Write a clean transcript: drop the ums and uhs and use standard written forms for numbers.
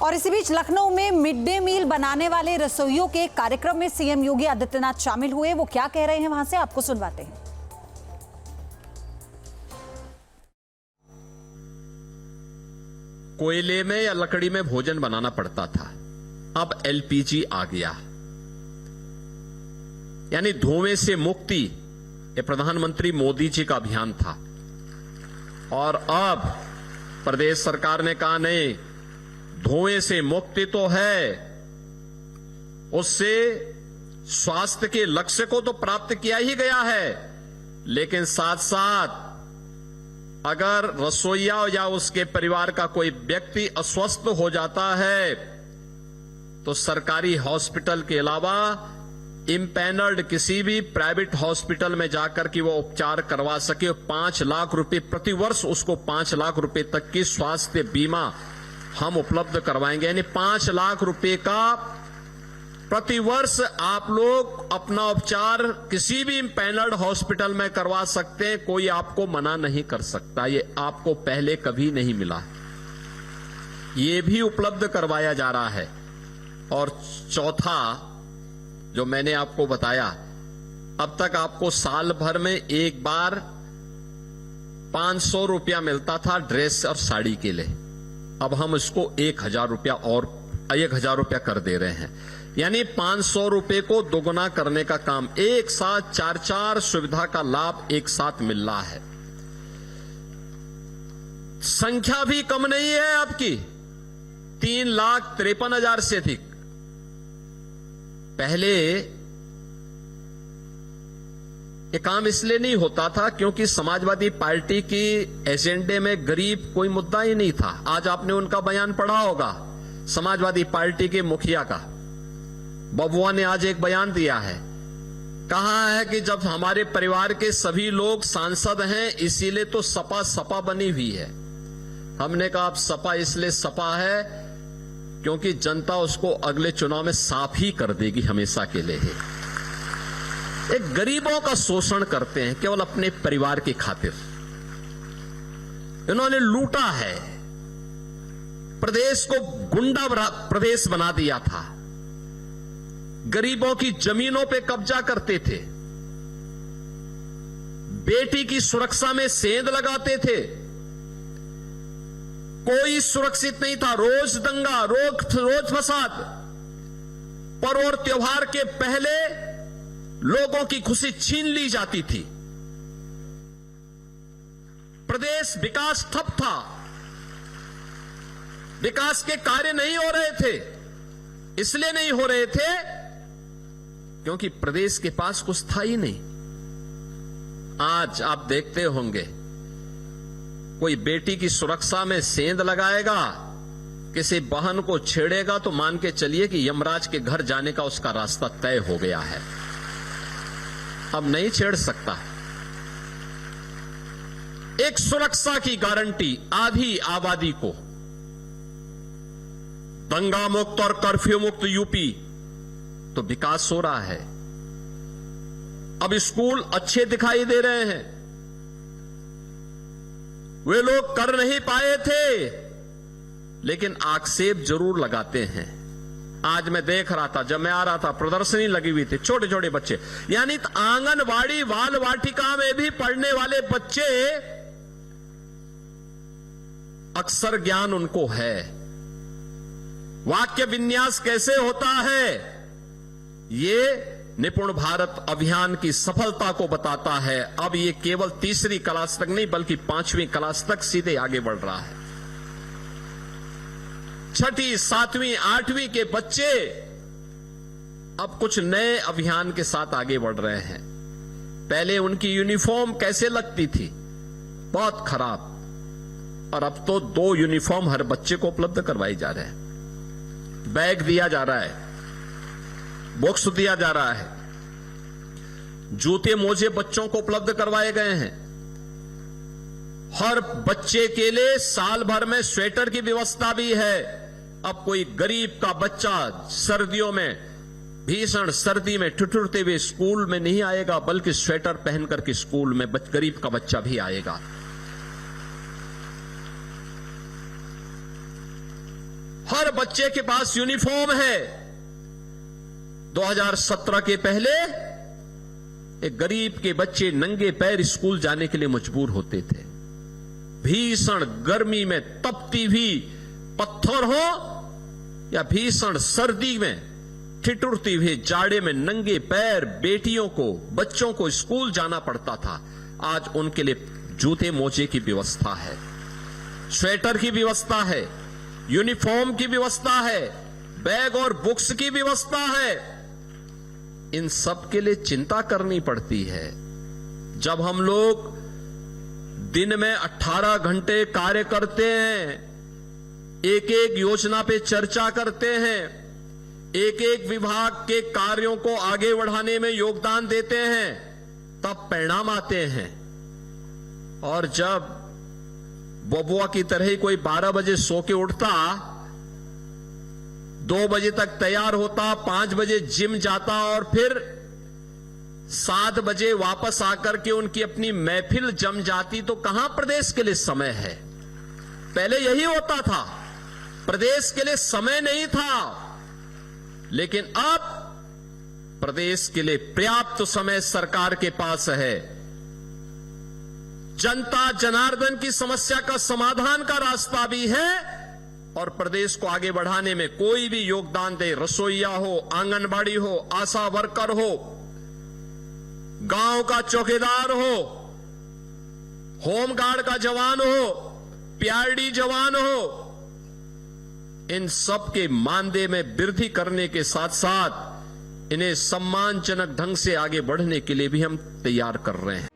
और इसी बीच लखनऊ में मिड डे मील बनाने वाले रसोइयों के कार्यक्रम में सीएम योगी आदित्यनाथ शामिल हुए। वो क्या कह रहे हैं वहां से आपको सुनवाते हैं। कोयले में या लकड़ी में भोजन बनाना पड़ता था, अब एलपीजी आ गया, यानी धुएं से मुक्ति। ये प्रधानमंत्री मोदी जी का अभियान था और अब प्रदेश सरकार ने कहा नहीं, धुएं से मुक्ति तो है, उससे स्वास्थ्य के लक्ष्य को तो प्राप्त किया ही गया है, लेकिन साथ साथ अगर रसोइया या उसके परिवार का कोई व्यक्ति अस्वस्थ हो जाता है तो सरकारी हॉस्पिटल के अलावा इम्पैनल्ड किसी भी प्राइवेट हॉस्पिटल में जाकर के वो उपचार करवा सके। 5 लाख रुपए प्रति वर्ष, उसको 5 लाख रुपए तक की स्वास्थ्य बीमा हम उपलब्ध करवाएंगे। यानी 5 लाख रुपए का प्रति वर्ष आप लोग अपना उपचार किसी भी इम्पैनल्ड हॉस्पिटल में करवा सकते हैं, कोई आपको मना नहीं कर सकता। ये आपको पहले कभी नहीं मिला, ये भी उपलब्ध करवाया जा रहा है। और चौथा जो मैंने आपको बताया, अब तक आपको साल भर में एक बार 500 रुपया मिलता था ड्रेस और साड़ी के लिए, अब हम इसको 1000 रुपया और 1000 रुपया कर दे रहे हैं। यानी 500 रुपए को दोगुना करने का काम, एक साथ 4 सुविधा का लाभ एक साथ मिल रहा है। संख्या भी कम नहीं है आपकी, 3,53,000 से अधिक। पहले ये काम इसलिए नहीं होता था क्योंकि समाजवादी पार्टी की एजेंडे में गरीब कोई मुद्दा ही नहीं था। आज आपने उनका बयान पढ़ा होगा, समाजवादी पार्टी के मुखिया का, बबुआ ने आज एक बयान दिया है, कहा है कि जब हमारे परिवार के सभी लोग सांसद हैं इसीलिए तो सपा सपा बनी हुई है। हमने कहा अब सपा इसलिए सपा है क्योंकि जनता उसको अगले चुनाव में साफ ही कर देगी हमेशा के लिए। एक गरीबों का शोषण करते हैं केवल अपने परिवार की खातिर। इन्होंने लूटा है, प्रदेश को गुंडा प्रदेश बना दिया था, गरीबों की जमीनों पे कब्जा करते थे, बेटी की सुरक्षा में सेंध लगाते थे, कोई सुरक्षित नहीं था, रोज दंगा, रोज फसाद। पर्व और त्योहार के पहले लोगों की खुशी छीन ली जाती थी, प्रदेश विकास ठप था, विकास के कार्य नहीं हो रहे थे। इसलिए नहीं हो रहे थे क्योंकि प्रदेश के पास कुछ था ही नहीं। आज आप देखते होंगे कोई बेटी की सुरक्षा में सेंध लगाएगा, किसी बहन को छेड़ेगा तो मान के चलिए कि यमराज के घर जाने का उसका रास्ता तय हो गया है, अब नहीं छेड़ सकता। एक सुरक्षा की गारंटी आधी आबादी को, दंगा मुक्त और कर्फ्यू मुक्त यूपी, तो विकास हो रहा है। अब स्कूल अच्छे दिखाई दे रहे हैं, वे लोग कर नहीं पाए थे लेकिन आक्षेप जरूर लगाते हैं। आज मैं देख रहा था, जब मैं आ रहा था प्रदर्शनी लगी हुई थी, छोटे छोटे बच्चे, यानी आंगनवाड़ी बाल वाटिका में भी पढ़ने वाले बच्चे, अक्षर ज्ञान उनको है, वाक्य विन्यास कैसे होता है, ये निपुण भारत अभियान की सफलता को बताता है। अब ये केवल 3री क्लास तक नहीं बल्कि 5वीं क्लास तक सीधे आगे बढ़ रहा है। 6ठी, 7वीं, 8वीं के बच्चे अब कुछ नए अभियान के साथ आगे बढ़ रहे हैं। पहले उनकी यूनिफॉर्म कैसे लगती थी, बहुत खराब, और अब तो 2 यूनिफॉर्म हर बच्चे को उपलब्ध करवाई जा रहे हैं, बैग दिया जा रहा है, बुक्स दिया जा रहा है, जूते मोजे बच्चों को उपलब्ध करवाए गए हैं। हर बच्चे के लिए साल भर में स्वेटर की व्यवस्था भी है। अब कोई गरीब का बच्चा सर्दियों में, भीषण सर्दी में ठिठुरते हुए स्कूल में नहीं आएगा, बल्कि स्वेटर पहनकर के स्कूल में गरीब का बच्चा भी आएगा। हर बच्चे के पास यूनिफॉर्म है। 2017 के पहले एक गरीब के बच्चे नंगे पैर स्कूल जाने के लिए मजबूर होते थे। भीषण गर्मी में तपती हुई पत्थर हो या भीषण सर्दी में ठिठुरती हुई जाड़े में नंगे पैर बेटियों को, बच्चों को स्कूल जाना पड़ता था। आज उनके लिए जूते मोजे की व्यवस्था है, स्वेटर की व्यवस्था है, यूनिफॉर्म की व्यवस्था है, बैग और बुक्स की व्यवस्था है। इन सब के लिए चिंता करनी पड़ती है। जब हम लोग दिन में 18 घंटे कार्य करते हैं, एक एक योजना पे चर्चा करते हैं, एक एक विभाग के कार्यों को आगे बढ़ाने में योगदान देते हैं, तब परिणाम आते हैं। और जब बबुआ की तरह ही कोई 12 बजे सो के उठता, 2 बजे तक तैयार होता, 5 बजे जिम जाता और फिर 7 बजे वापस आकर के उनकी अपनी महफिल जम जाती, तो कहां प्रदेश के लिए समय है? पहले यही होता था, प्रदेश के लिए समय नहीं था। लेकिन अब प्रदेश के लिए पर्याप्त समय सरकार के पास है। जनता जनार्दन की समस्या का समाधान का रास्ता भी है और प्रदेश को आगे बढ़ाने में कोई भी योगदान दे, रसोईया हो, आंगनबाड़ी हो, आशा वर्कर हो, गांव का चौकीदार हो, होमगार्ड का जवान हो, पीआरडी जवान हो, इन सब के मानदेय में वृद्धि करने के साथ साथ इन्हें सम्मानजनक ढंग से आगे बढ़ने के लिए भी हम तैयार कर रहे हैं।